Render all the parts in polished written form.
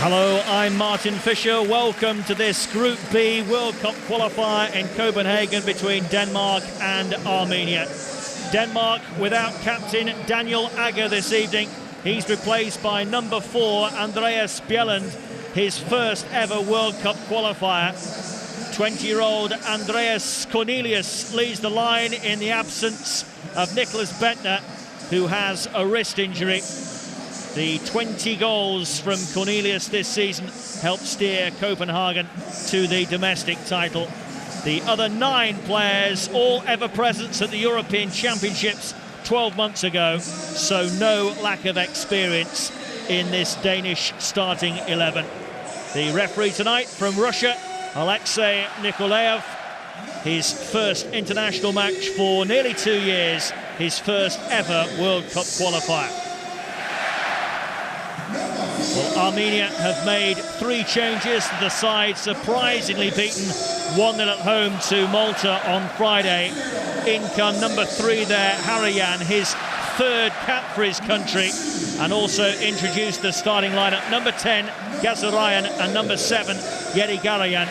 Hello, I'm Martin Fisher. Welcome to this Group B World Cup qualifier in Copenhagen between Denmark and Armenia. Denmark without captain Daniel Agger this evening. He's replaced by number 4 Andreas Bjelland, his first ever World Cup qualifier. 20-year-old Andreas Cornelius leads the line in the absence of Nicholas Bentner, who has a wrist injury. The 20 goals from Cornelius this season helped steer Copenhagen to the domestic title. The other 9 players, all ever presents at the European Championships 12 months ago, so no lack of experience in this Danish starting 11. The referee tonight from Russia, Alexei Nikolaev, his first international match for nearly 2 years, his first ever World Cup qualifier. Well, Armenia have made 3 changes. The side surprisingly beaten 1-0 at home to Malta on Friday. In come number 3 there, Harayan, his 3rd cap for his country, and also introduced the starting lineup. Number 10, Gazarayan, and number 7, Yeri Garayan.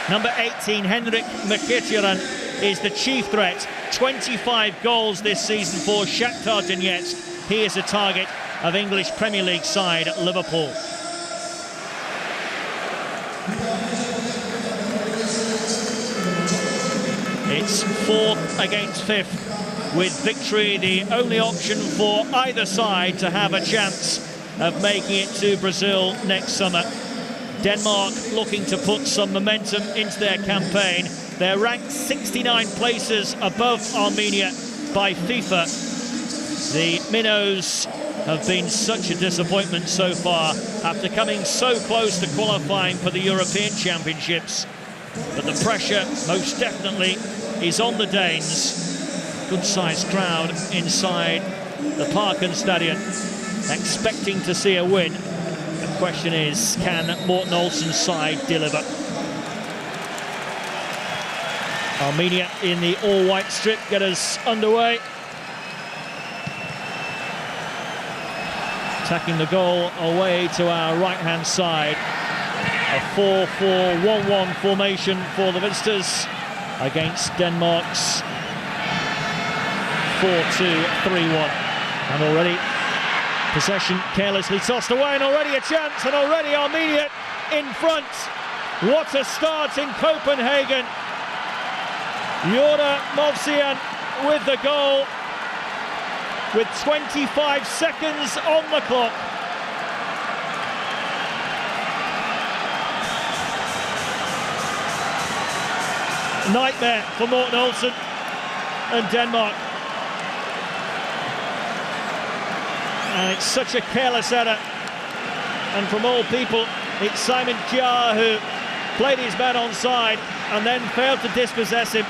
Number 18, Henrik Mkhitaryan, is the chief threat. 25 goals this season for Shakhtar Donetsk. He is a target of English Premier League side Liverpool. It's 4th against 5th, with victory the only option for either side to have a chance of making it to Brazil next summer. Denmark looking to put some momentum into their campaign. They're ranked 69 places above Armenia by FIFA. The Minnows have been such a disappointment so far after coming so close to qualifying for the European Championships. But the pressure most definitely is on the Danes. Good-sized crowd inside the Parken Stadion, expecting to see a win. The question is, can Morten Olsen's side deliver? Armenia in the all-white strip get us underway. Attacking the goal away to our right-hand side. A 4-4-1-1 formation for the visitors against Denmark's 4-2-3-1. And already possession carelessly tossed away, and already a chance, and already Armenia in front. What a start in Copenhagen. Jure Movsian with the goal, with 25 seconds on the clock. Nightmare for Morten Olsen and Denmark. And it's such a careless header. And from all people, it's Simon Kjær who played his man onside and then failed to dispossess him.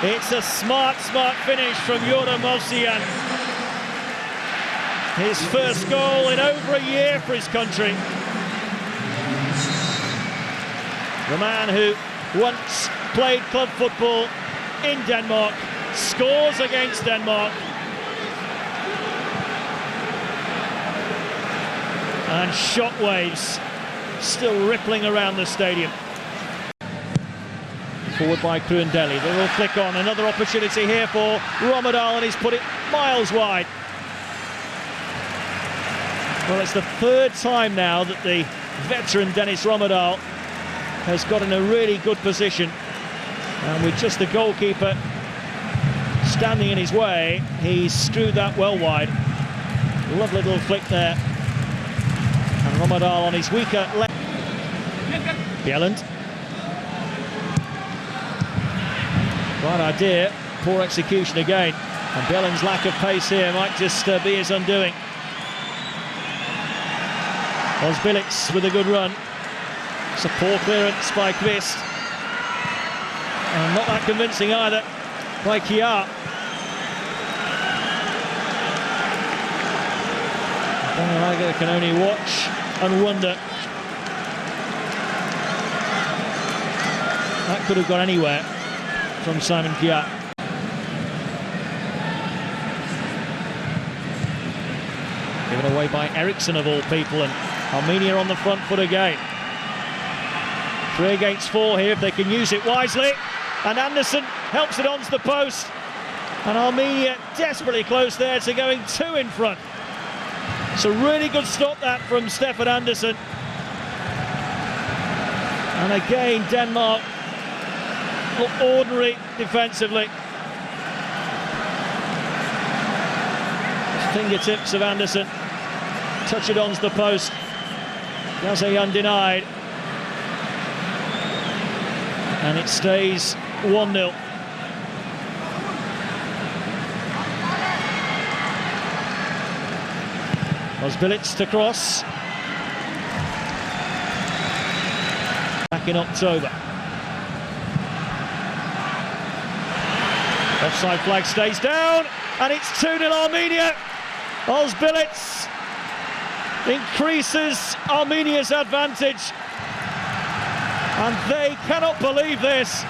It's a smart finish from Jure Movsian. His first goal in over a year for his country. The man who once played club football in Denmark scores against Denmark. And shockwaves still rippling around the stadium. Forward by Kruendeli, they will flick on. Another opportunity here for Romadal, and he's put it miles wide. Well, it's the third time now that the veteran Dennis Romadal has got in a really good position. And with just the goalkeeper standing in his way, he's screwed that well wide. Lovely little flick there. And Romadal on his weaker left. Bjelland. Right idea, poor execution again. And Bjelland's lack of pace here might just be his undoing. Osbilits with a good run. It's a poor clearance by Kvist. And not that convincing either by Kjaer. Daniel can only watch and wonder. That could have gone anywhere from Simon Kjaer. Given away by Eriksson of all people, and Armenia on the front foot again. 3 against 4 here if they can use it wisely. And Anderson helps it onto the post. And Armenia desperately close there to going 2 in front. It's a really good stop that from Stefan Andersen. And again, Denmark look ordinary defensively. Fingertips of Andersen. Touch it onto the post. Gazayan denied. And it stays 1-0. Osbilits to cross. Back in October. Offside flag stays down, and it's 2-0 Armenia. Osbilits increases Armenia's advantage, and they cannot believe this.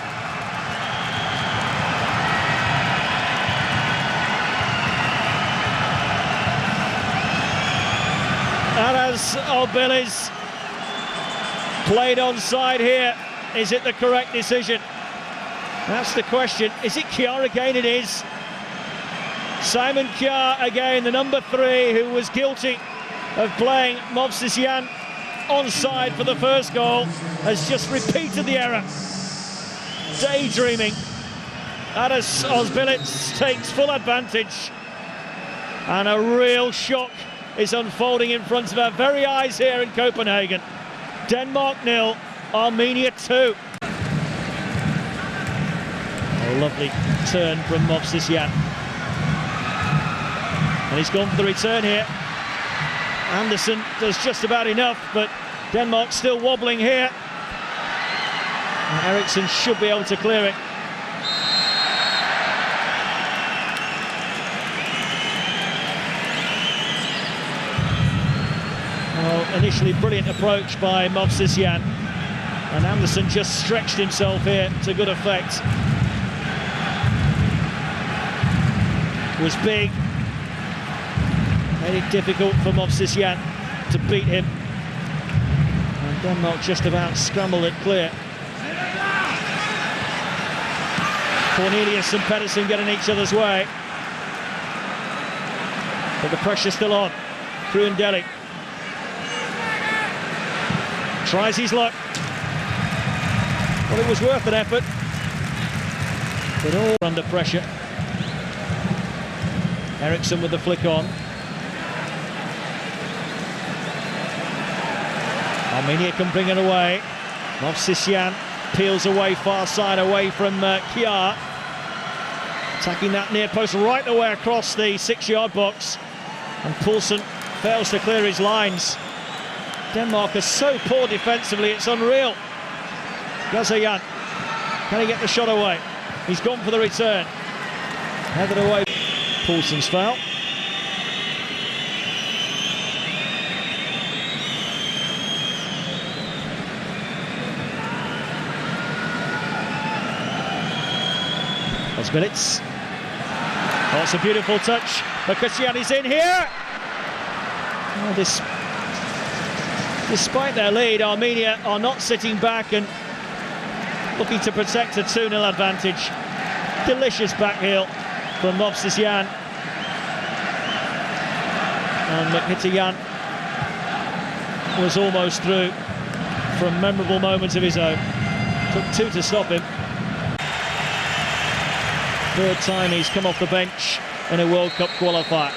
And as Osbilits played onside here, is it the correct decision? That's the question. Is it Kjaer again? It is. Simon Kjaer again, the number 3, who was guilty of playing Movsisyan onside for the first goal, has just repeated the error. Daydreaming. Adas Osbilits takes full advantage. And a real shock is unfolding in front of our very eyes here in Copenhagen. Denmark 0, Armenia 2. A lovely turn from Movsisyan. And he's gone for the return here. Anderson does just about enough, but Denmark still wobbling here. And Eriksson should be able to clear it. Well, initially brilliant approach by Movsisyan. And Anderson just stretched himself here to good effect. Was big, made it difficult for Movsisyan to beat him, and Denmark just about scrambled it clear. Cornelius and Pedersen get in each other's way, but the pressure's still on. Kruendeli tries his luck. Well, it was worth an effort, but all under pressure. Eriksson with the flick on. Armenia can bring it away. Movsisyan peels away, far side away from Kjaer. Attacking that near post right the way across the 6-yard box. And Poulsen fails to clear his lines. Denmark are so poor defensively, it's unreal. Gazayan, can he get the shot away? He's gone for the return. Headed away. Poulsen's foul. Osbilits Oh, it's a beautiful touch. Mkhitaryan is in here. Oh, despite their lead, Armenia are not sitting back and looking to protect a 2-0 advantage. Delicious back heel from Movsisyan. And Mkhitaryan was almost through from memorable moments of his own. Took 2 to stop him. Third time he's come off the bench in a World Cup qualifier.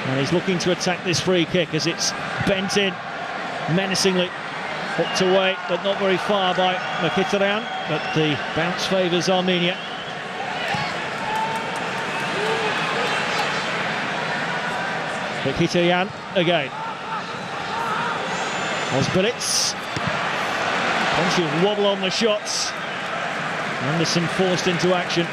And he's looking to attack this free kick as it's bent in menacingly. Hooked away, but not very far by Mkhitaryan. But the bounce favours Armenia. Mkhitaryan again. Ozbilits. Plenty of wobble on the shots. Anderson forced into action.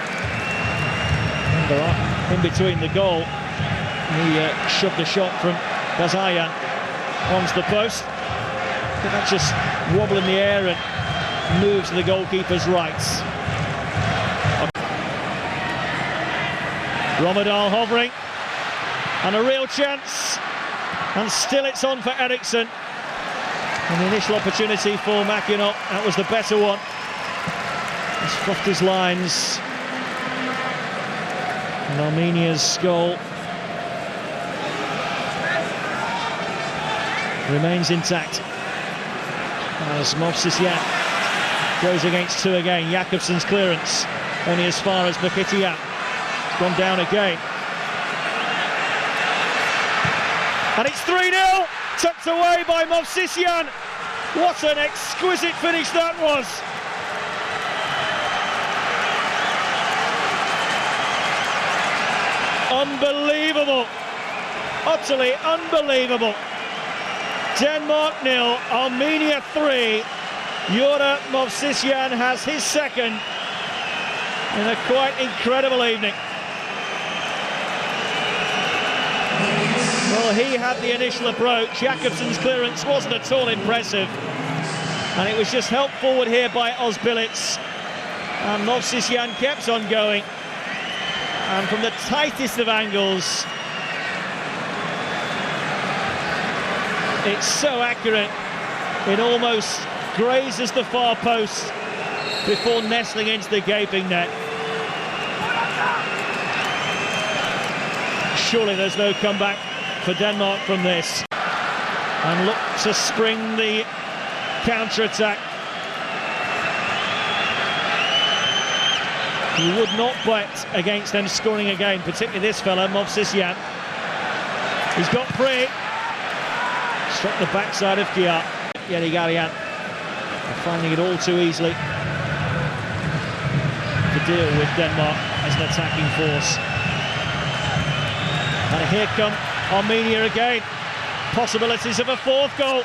In between the goal, he shoved a shot from Bazayan onto the post. But that just wobble in the air and moves to the goalkeeper's rights. Romadal hovering, and a real chance, and still it's on for Eriksson. And the initial opportunity for Mackinac, that was the better one. He's fluffed his lines. And Armenia's goal remains intact as Movsisyan goes against 2 again. Jakobsen's clearance only as far as Mkhitaryan. It's gone down again. And it's 3-0, tucked away by Movsisyan. What an exquisite finish that was. Unbelievable, utterly unbelievable. Denmark 0, Armenia 3. Jure Movsisyan has his second in a quite incredible evening. Well, he had the initial approach. Jakobsen's clearance wasn't at all impressive, and it was just helped forward here by Ozbilits, and Movsisyan kept on going, and from the tightest of angles, it's so accurate, it almost grazes the far post before nestling into the gaping net. Surely there's no comeback for Denmark from this, and look to spring the counter-attack. You would not bet against them scoring again, particularly this fella, Movsisyan. He's got free. Struck the backside of Gia. Yerigarian finding it all too easily to deal with Denmark as an attacking force. And here come Armenia again. Possibilities of a 4th goal.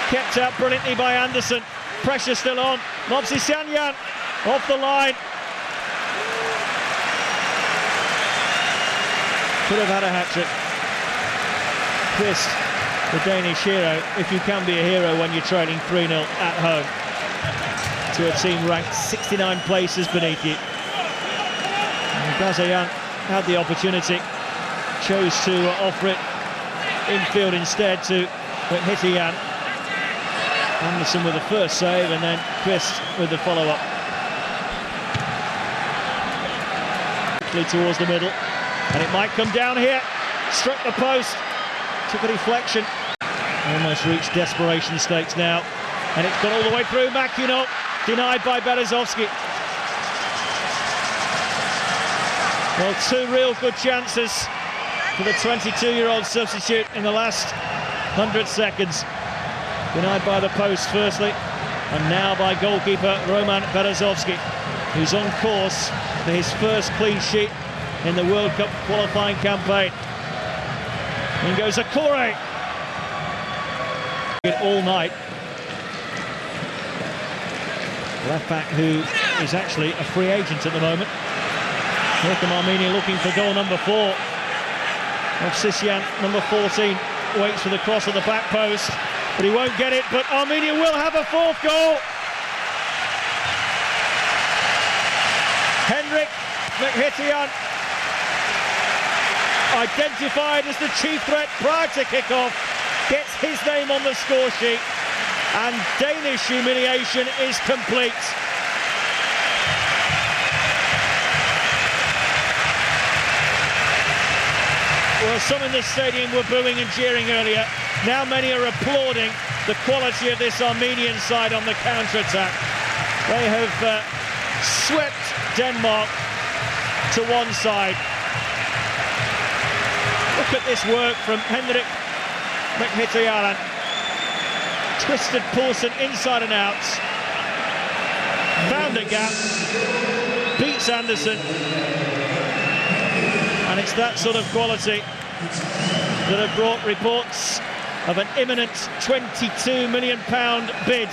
Kept out brilliantly by Anderson. Pressure still on. Movsisyan off the line. Could have had a hat-trick. Kvist, the Danish hero, if you can be a hero when you're trailing 3-0 at home to a team ranked 69 places beneath you. And Bazayan had the opportunity, chose to offer it infield instead to Mkhitaryan. Anderson with the first save, and then Kvist with the follow-up. Towards the middle, and it might come down here. Struck the post, took a deflection, almost reached desperation stakes now, and it's gone all the way through. Mackinac denied by Berezovsky. Well, 2 real good chances for the 22-year-old substitute in the last 100 seconds. Denied by the post firstly, and now by goalkeeper Roman Berezovsky, who's on course for his first clean sheet in the World Cup qualifying campaign. In goes Akore. All night. Left back who is actually a free agent at the moment. Here come Armenia looking for goal number 4. Movsisyan, number 14, waits for the cross at the back post, but he won't get it. But Armenia will have a 4th goal. Henrik Mkhitaryan identified as the chief threat prior to kickoff, gets his name on the score sheet, and Danish humiliation is complete. Well, some in the stadium were booing and cheering earlier. Now many are applauding the quality of this Armenian side on the counter-attack. They have swept Denmark to one side. Look at this work from Henrik Mkhitaryan. Twisted Poulsen inside and out. Found a gap. Beats Anderson. And it's that sort of quality that have brought reports of an imminent £22 million bid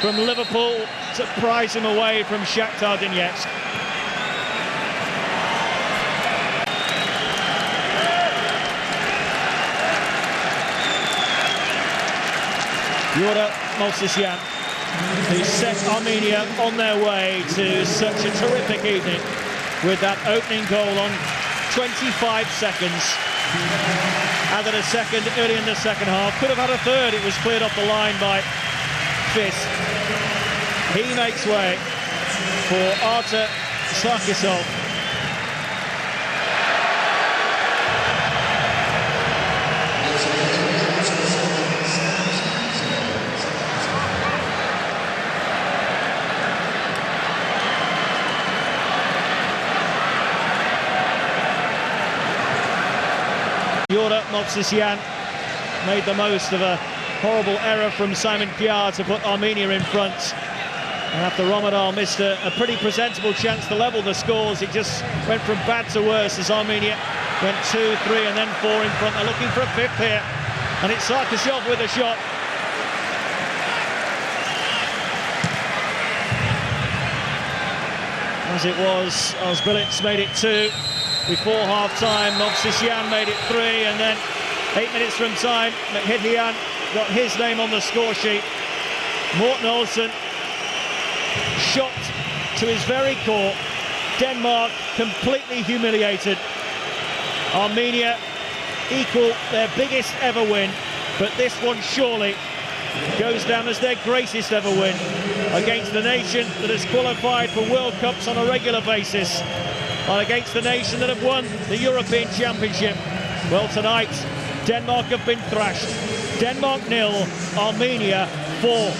from Liverpool to prize him away from Shakhtar Donetsk. Yura Movsisyan, who set Armenia on their way to such a terrific evening with that opening goal on 25 seconds. Added a second early in the second half. Could have had a third. It was cleared off the line by Fist. He makes way for Artur Sarkisov. Yura Movsisyan made the most of a horrible error from Simon Kjaer to put Armenia in front. And after Romadal missed a pretty presentable chance to level the scores, it just went from bad to worse as Armenia went 2, 3 and then 4 in front. They're looking for a fifth here. And it's Sarkisov with a shot. As it was, Ozbilic made it 2. Before half-time, Movsisyan made it 3, and then 8 minutes from time, Mkhitaryan got his name on the score sheet. Morten Olsen, shocked to his very core. Denmark completely humiliated. Armenia equal their biggest ever win, but this one surely goes down as their greatest ever win against the nation that has qualified for World Cups on a regular basis, and against the nation that have won the European Championship. Well, tonight, Denmark have been thrashed. Denmark 0, Armenia 4.